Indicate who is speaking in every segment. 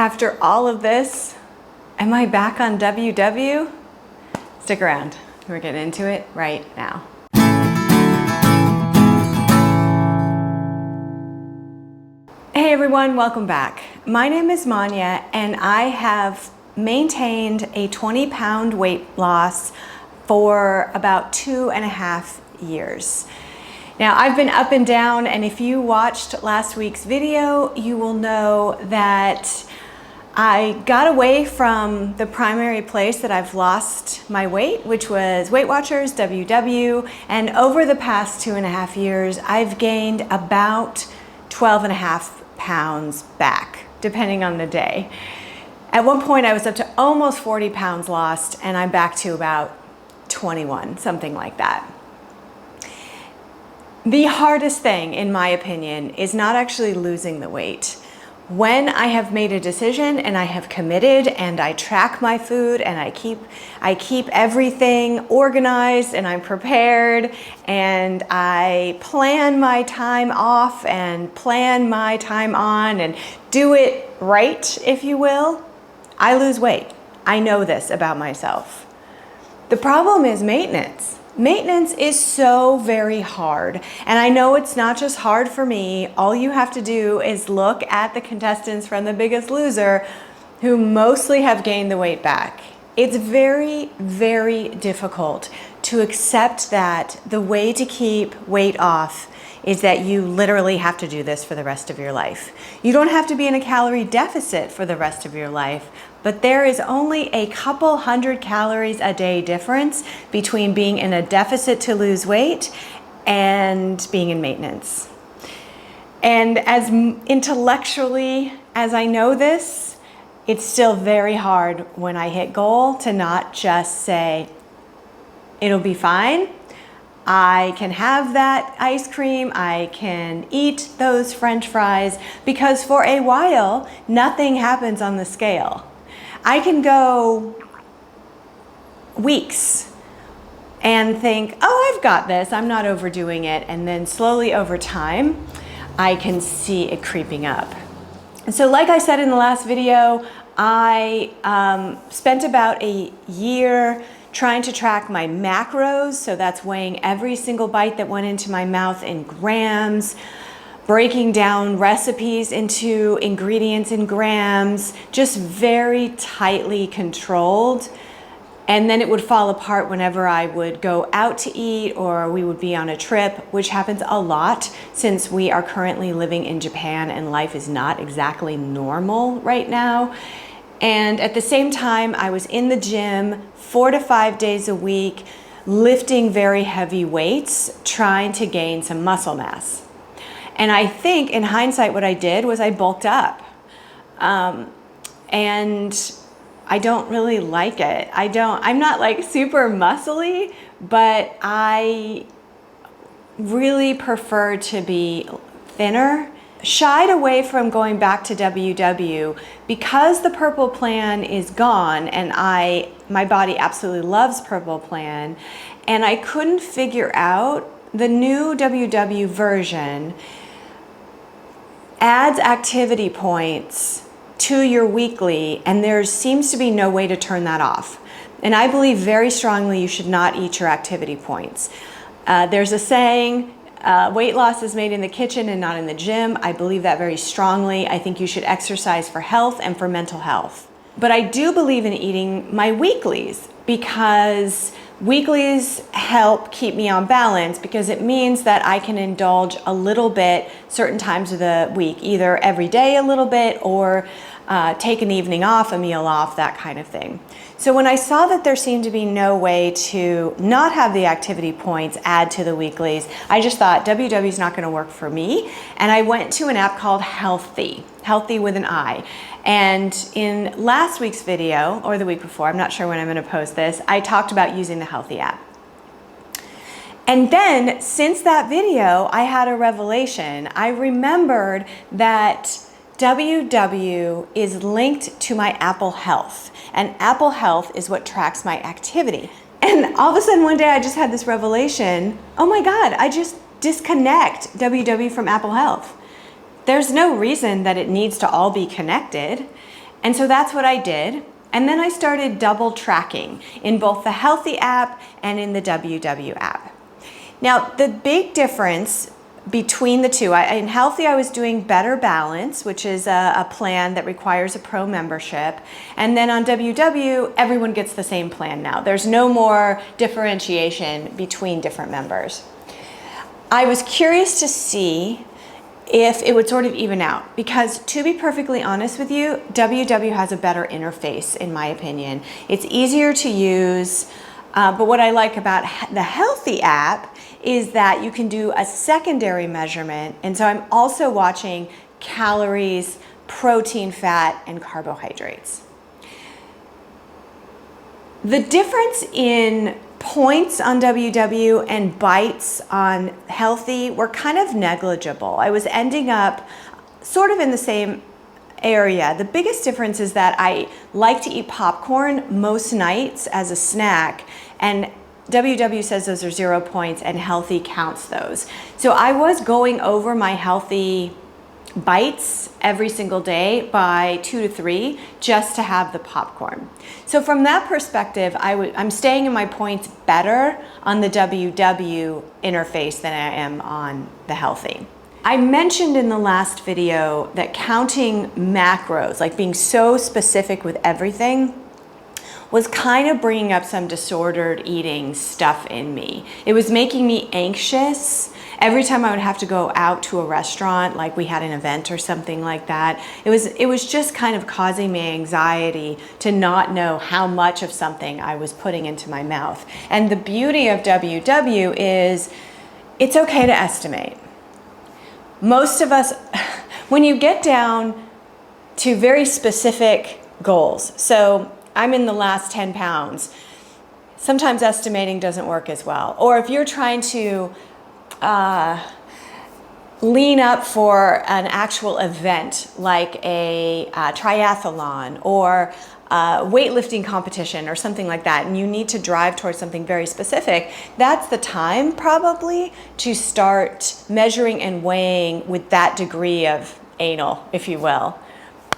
Speaker 1: After all of this, am I back on WW? Stick around. We're getting into it right now. Hey everyone, welcome back. My name is Manya and I have maintained a 20-pound weight loss for about 2.5 years. Now I've been up and down, and if you watched last week's video, you will know that I got away from the primary place that I've lost my weight, which was Weight Watchers, WW, and over the past 2.5 years, I've gained about 12.5 pounds back, depending on the day. At one point, I was up to almost 40 pounds lost, and I'm back to about 21, something like that. The hardest thing, in my opinion, is not actually losing the weight. When I have made a decision and I have committed and I track my food and I keep everything organized and I'm prepared and I plan my time off and plan my time on and do it right, if you will, I lose weight. I know this about myself. The problem is maintenance. Maintenance is so very hard, and I know it's not just hard for me. All you have to do is look at the contestants from The Biggest Loser who mostly have gained the weight back. It's very, very difficult to accept that the way to keep weight off is that you literally have to do this for the rest of your life. You don't have to be in a calorie deficit for the rest of your life, but there is only a couple hundred calories a day difference between being in a deficit to lose weight and being in maintenance. And as intellectually as I know this, it's still very hard when I hit goal to not just say, it'll be fine. I can have that ice cream, I can eat those French fries, because for a while, nothing happens on the scale. I can go weeks and think, oh, I've got this, I'm not overdoing it, and then slowly over time, I can see it creeping up. And so like I said in the last video, I spent about a year trying to track my macros, so that's weighing every single bite that went into my mouth in grams, breaking down recipes into ingredients in grams, just very tightly controlled. And then it would fall apart whenever I would go out to eat or we would be on a trip, which happens a lot since we are currently living in Japan and life is not exactly normal right now. And at the same time, I was in the gym 4 to 5 days a week, lifting very heavy weights, trying to gain some muscle mass. And I think in hindsight, what I did was I bulked up. And I don't really like it. I'm not like super muscly, but I really prefer to be thinner. Shied away from going back to WW because the Purple Plan is gone, and my body absolutely loves Purple Plan, and I couldn't figure out the new WW version adds activity points to your weekly, and there seems to be no way to turn that off. And I believe very strongly you should not eat your activity points. There's a saying, weight loss is made in the kitchen and not in the gym. I believe that very strongly. I think you should exercise for health and for mental health. But I do believe in eating my weeklies because weeklies help keep me on balance, because it means that I can indulge a little bit certain times of the week, either every day a little bit or take an evening off, a meal off, that kind of thing. So when I saw that there seemed to be no way to not have the activity points add to the weeklies, I just thought WW is not going to work for me. And I went to an app called Healthy, Healthy with an I. And in last week's video, or the week before, I'm not sure when I'm going to post this, I talked about using the Healthy app. And then since that video, I had a revelation. I remembered that WW is linked to my Apple Health, and Apple Health is what tracks my activity. And all of a sudden one day I just had this revelation, oh my God, I just disconnect WW from Apple Health. There's no reason that it needs to all be connected. And so that's what I did. And then I started double tracking in both the Healthy app and in the WW app. Now, the big difference between the two, in Healthy I was doing Better Balance, which is a plan that requires a pro membership. And then on WW, everyone gets the same plan now. There's no more differentiation between different members. I was curious to see if it would sort of even out, because to be perfectly honest with you, WW has a better interface in my opinion. It's easier to use, but what I like about the Healthy app is that you can do a secondary measurement, and so I'm also watching calories, protein, fat, and carbohydrates. The difference in points on WW and bites on Healthy were kind of negligible. I was ending up sort of in the same area. The biggest difference is that I like to eat popcorn most nights as a snack, and WW says those are 0 points and Healthy counts those. So I was going over my Healthy bites every single day by 2 to 3 just to have the popcorn. So from that perspective, I'm staying in my points better on the WW interface than I am on the Healthy. I mentioned in the last video that counting macros, like being so specific with everything, was kind of bringing up some disordered eating stuff in me. It was making me anxious. Every time I would have to go out to a restaurant, like we had an event or something like that, it was just kind of causing me anxiety to not know how much of something I was putting into my mouth. And the beauty of WW is it's okay to estimate. Most of us, when you get down to very specific goals, so I'm in the last 10 pounds, sometimes estimating doesn't work as well. Or if you're trying to lean up for an actual event like a triathlon or a weightlifting competition or something like that, and you need to drive towards something very specific, that's the time probably to start measuring and weighing with that degree of anal, if you will.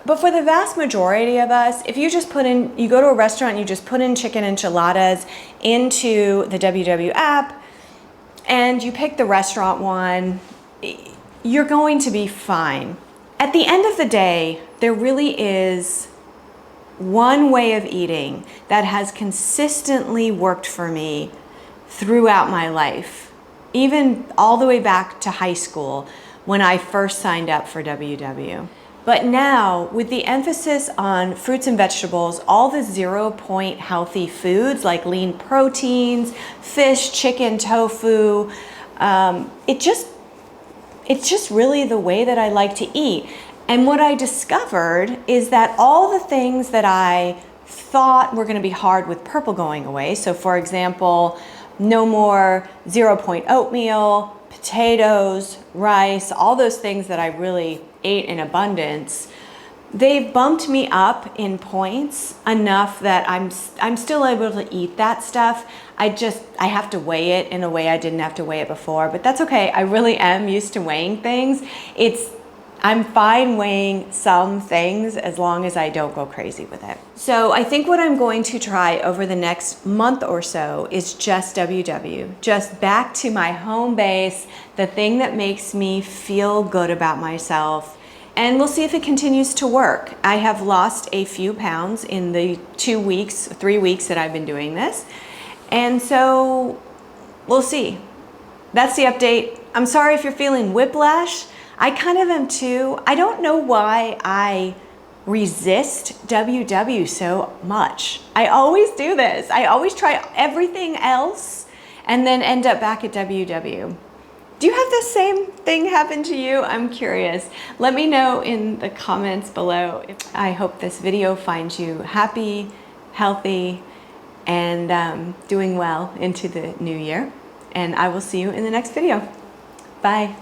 Speaker 1: But for the vast majority of us, if you just you go to a restaurant and you just put in chicken enchiladas into the WW app, and you pick the restaurant one, you're going to be fine. At the end of the day, there really is one way of eating that has consistently worked for me throughout my life, even all the way back to high school when I first signed up for WW. But now, with the emphasis on fruits and vegetables, all the 0 point healthy foods like lean proteins, fish, chicken, tofu, it's just really the way that I like to eat. And what I discovered is that all the things that I thought were going to be hard with purple going away, so for example, no more 0 point oatmeal, potatoes, rice, all those things that I really ate in abundance, they've bumped me up in points enough that I'm still able to eat that stuff. I have to weigh it in a way I didn't have to weigh it before, but that's okay. I really am used to weighing things. I'm fine weighing some things as long as I don't go crazy with it. So I think what I'm going to try over the next month or so is just WW, just back to my home base, the thing that makes me feel good about myself. And we'll see if it continues to work. I have lost a few pounds in the 3 weeks that I've been doing this. And so we'll see. That's the update. I'm sorry if you're feeling whiplash. I kind of am too. I don't know why I resist WW so much. I always do this. I always try everything else and then end up back at WW. Do you have the same thing happen to you? I'm curious. Let me know in the comments below. I hope this video finds you happy, healthy, and doing well into the new year. And I will see you in the next video. Bye.